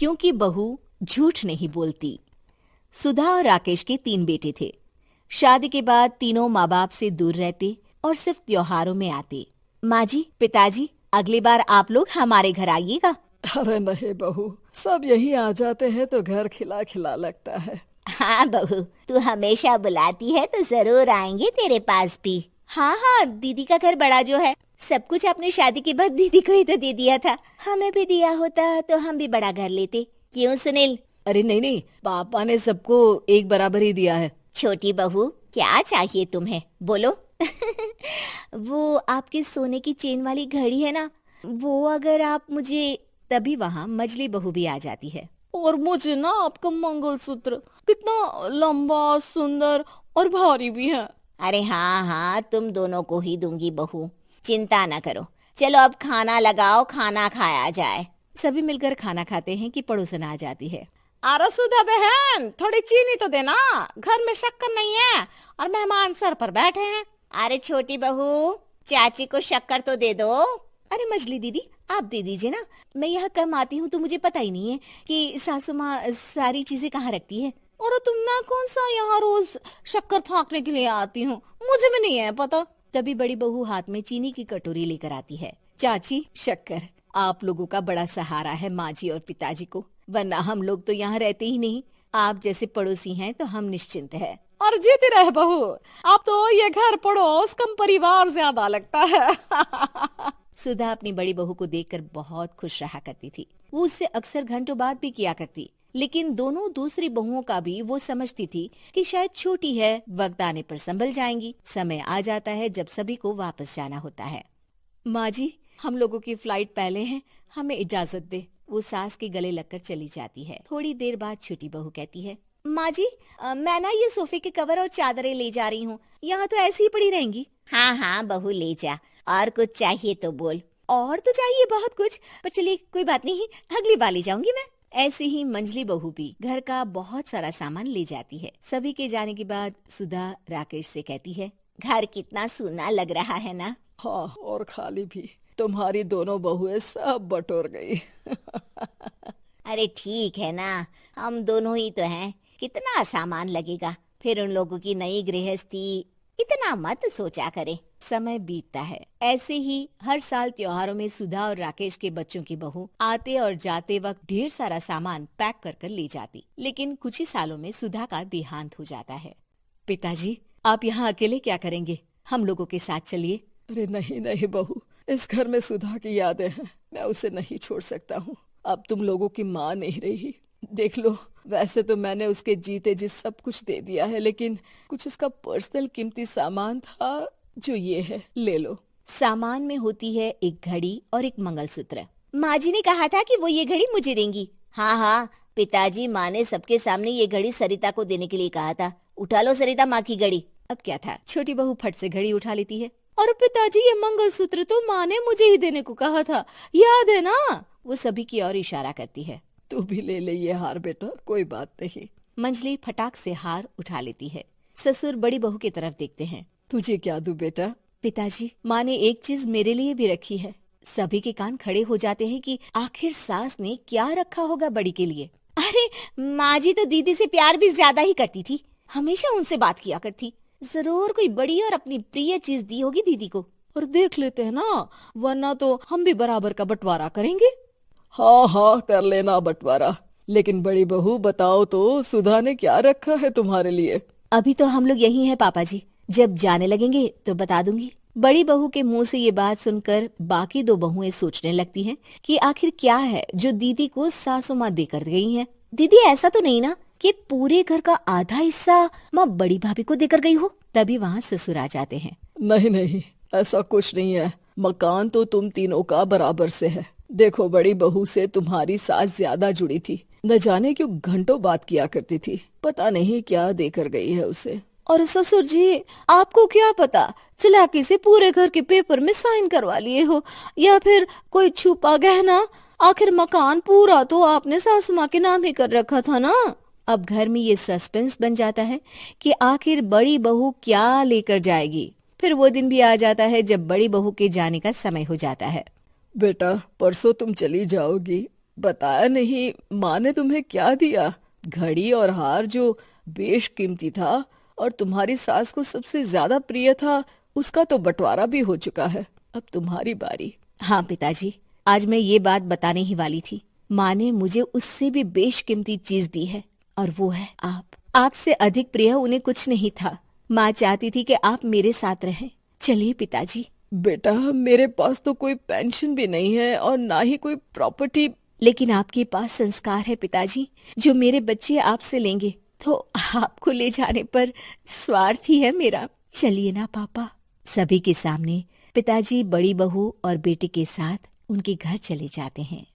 क्योंकि बहू झूठ नहीं बोलती। सुधा और राकेश के 3 बेटे थे। शादी के बाद तीनों माँ बाप से दूर रहते और सिर्फ त्योहारों में आते। माँ जी, पिताजी, अगली बार आप लोग हमारे घर आइएगा। अरे नहीं बहू, सब यही आ जाते हैं तो घर खिला खिला लगता है। हाँ बहू, तू हमेशा बुलाती है तो जरूर आएंगे तेरे पास भी। हाँ हाँ, दीदी का घर बड़ा जो है, सब कुछ आपने शादी के बाद दीदी को ही तो दे दिया था। हमें भी दिया होता तो हम भी बड़ा घर लेते। क्यों सुनील? अरे नहीं नहीं, पापा ने सबको एक बराबर ही दिया है। छोटी बहू, क्या चाहिए तुम्हें, बोलो। वो आपके सोने की चेन वाली घड़ी है ना, वो अगर आप मुझे, तभी वहाँ मजली बहू भी आ जाती है। और मुझे ना आपका मंगलसूत्र कितना लंबा, सुंदर और भारी भी है। अरे हाँ हाँ, तुम दोनों को ही दूंगी बहू, चिंता न करो। चलो अब खाना लगाओ, खाना खाया जाए। सभी मिलकर खाना खाते हैं कि पड़ोसन आ जाती है। अरे सुधा बहन, थोड़ी चीनी तो देना, घर में शक्कर नहीं है और मेहमान सर पर बैठे हैं। अरे छोटी बहू, चाची को शक्कर तो दे दो। अरे मजली दीदी, आप दे दीजिए ना, मैं यहाँ कम आती हूँ तो मुझे पता ही नहीं है कि सासू माँ सारी चीजें कहाँ रखती है। और तुम, मैं कौन सा यहाँ रोज शक्कर फाँकने के लिए आती हूँ, मुझे भी नहीं है पता। तभी बड़ी बहू हाथ में चीनी की कटोरी लेकर आती है। चाची, शक्कर आप लोगों का बड़ा सहारा है माँ जी और पिताजी को, वरना हम लोग तो यहाँ रहते ही नहीं। आप जैसे पड़ोसी हैं तो हम निश्चिंत है। और जीती रहे बहू, अब तो ये घर पड़ोस कम परिवार ज्यादा लगता है। सुधा अपनी बड़ी बहू को देखकर बहुत खुश रहा करती थी। वो उससे अक्सर घंटों बात भी किया करती, लेकिन दोनों दूसरी बहुओं का भी वो समझती थी कि शायद छोटी है, वक्त आने पर संभल जाएंगी। समय आ जाता है जब सभी को वापस जाना होता है। माँ जी, हम लोगों की फ्लाइट पहले है, हमें इजाजत दे। वो सास के गले लगकर चली जाती है। थोड़ी देर बाद छोटी बहू कहती है, माँ जी, मैं ना ये सोफे के कवर और चादरें ले जा रही हूँ, यहाँ तो ऐसी ही पड़ी रहेंगी। हाँ हाँ बहू, ले जा। और कुछ चाहिए तो बोल। और तो चाहिए बहुत कुछ, पर चलिए कोई बात नहीं, अगली बार ले जाऊंगी मैं। ऐसे ही मंजली बहू भी घर का बहुत सारा सामान ले जाती है। सभी के जाने के बाद सुधा राकेश से कहती है, घर कितना सूना लग रहा है ना। हाँ, और खाली भी। तुम्हारी दोनों बहुएं सब बटोर गई। अरे ठीक है ना, हम दोनों ही तो हैं, कितना सामान लगेगा। फिर उन लोगों की नई गृहस्थी, इतना मत सोचा करे। समय बीतता है। ऐसे ही हर साल त्योहारों में सुधा और राकेश के बच्चों की बहू आते और जाते वक्त ढेर सारा सामान पैक कर कर ले जाती। लेकिन कुछ ही सालों में सुधा का देहांत हो जाता है। पिताजी, आप यहाँ अकेले क्या करेंगे? हम लोगों के साथ चलिए। अरे नहीं नहीं बहू, इस घर में सुधा की यादें हैं, मैं उसे नहीं छोड़ सकता हूँ। अब तुम लोगों की माँ नहीं रही। देख लो, वैसे तो मैंने उसके जीते जी सब कुछ दे दिया है, लेकिन कुछ उसका पर्सनल कीमती सामान था जो ये है, ले लो। सामान में होती है एक घड़ी और एक मंगलसूत्र। माँ जी ने कहा था कि वो ये घड़ी मुझे देंगी। हाँ हाँ, पिताजी, माँ ने सबके सामने ये घड़ी सरिता को देने के लिए कहा था। उठा लो सरिता माँ की घड़ी। अब क्या था, छोटी बहू फट से घड़ी उठा लेती है। और पिताजी, ये मंगलसूत्र तो माँ ने मुझे ही देने को कहा था, याद है ना? वो सभी की ओर इशारा करती है। तू भी ले ले ये हार बेटा, कोई बात नहीं। मंजली फटाक से हार उठा लेती है। ससुर बड़ी बहू की तरफ देखते हैं। तुझे क्या दूं बेटा? पिताजी, माँ ने एक चीज मेरे लिए भी रखी है। सभी के कान खड़े हो जाते हैं कि आखिर सास ने क्या रखा होगा बड़ी के लिए। अरे माँ जी तो दीदी से प्यार भी ज्यादा ही करती थी, हमेशा उनसे बात किया करती। जरूर कोई बड़ी और अपनी प्रिय चीज दी होगी दीदी को। और देख लेते हैं ना, वरना तो हम भी बराबर का बंटवारा करेंगे। हाँ हाँ, कर लेना बंटवारा। लेकिन बड़ी बहू, बताओ तो, सुधा ने क्या रखा है तुम्हारे लिए? अभी तो हम लोग यही हैं पापा जी, जब जाने लगेंगे तो बता दूंगी। बड़ी बहू के मुंह से ये बात सुनकर बाकी 2 बहुएं सोचने लगती हैं कि आखिर क्या है जो दीदी को सासू माँ देकर गई हैं। दीदी, ऐसा तो नहीं ना कि पूरे घर का आधा हिस्सा माँ बड़ी भाभी को देकर गई हो? तभी वहाँ ससुर आ जाते हैं। नहीं नहीं, ऐसा कुछ नहीं है। मकान तो तुम तीनों का बराबर से है। देखो, बड़ी बहू से तुम्हारी सास ज्यादा जुड़ी थी, न जाने क्यों घंटों बात किया करती थी। पता नहीं क्या देकर गई है उसे। और ससुर जी, आपको क्या पता, चालाकी से पूरे घर के पेपर में साइन करवा लिए हो, या फिर कोई छुपा गहना। आखिर मकान पूरा तो आपने सासू माँ के नाम ही कर रखा था ना। अब घर में ये सस्पेंस बन जाता है कि आखिर बड़ी बहू क्या लेकर जाएगी। फिर वो दिन भी आ जाता है जब बड़ी बहू के जाने का समय हो जाता है। बेटा, परसों तुम चली जाओगी, बताया नहीं, माँ ने तुम्हें क्या दिया? घड़ी और हार जो बेशकीमती था और तुम्हारी सास को सबसे ज्यादा प्रिय था, उसका तो बंटवारा भी हो चुका है। अब तुम्हारी बारी। हाँ पिताजी, आज मैं ये बात बताने ही वाली थी। माँ ने मुझे उससे भी बेशकीमती चीज दी है और वो है आप। आपसे अधिक प्रिय उन्हें कुछ नहीं था। माँ चाहती थी कि आप मेरे साथ रहें। चलिए पिताजी। बेटा, मेरे पास तो कोई पेंशन भी नहीं है और ना ही कोई प्रॉपर्टी। लेकिन आपके पास संस्कार है पिताजी, जो मेरे बच्चे आपसे लेंगे, तो आपको ले जाने पर स्वार्थ ही है मेरा। चलिए ना पापा। सभी के सामने पिताजी बड़ी बहू और बेटे के साथ उनके घर चले जाते हैं।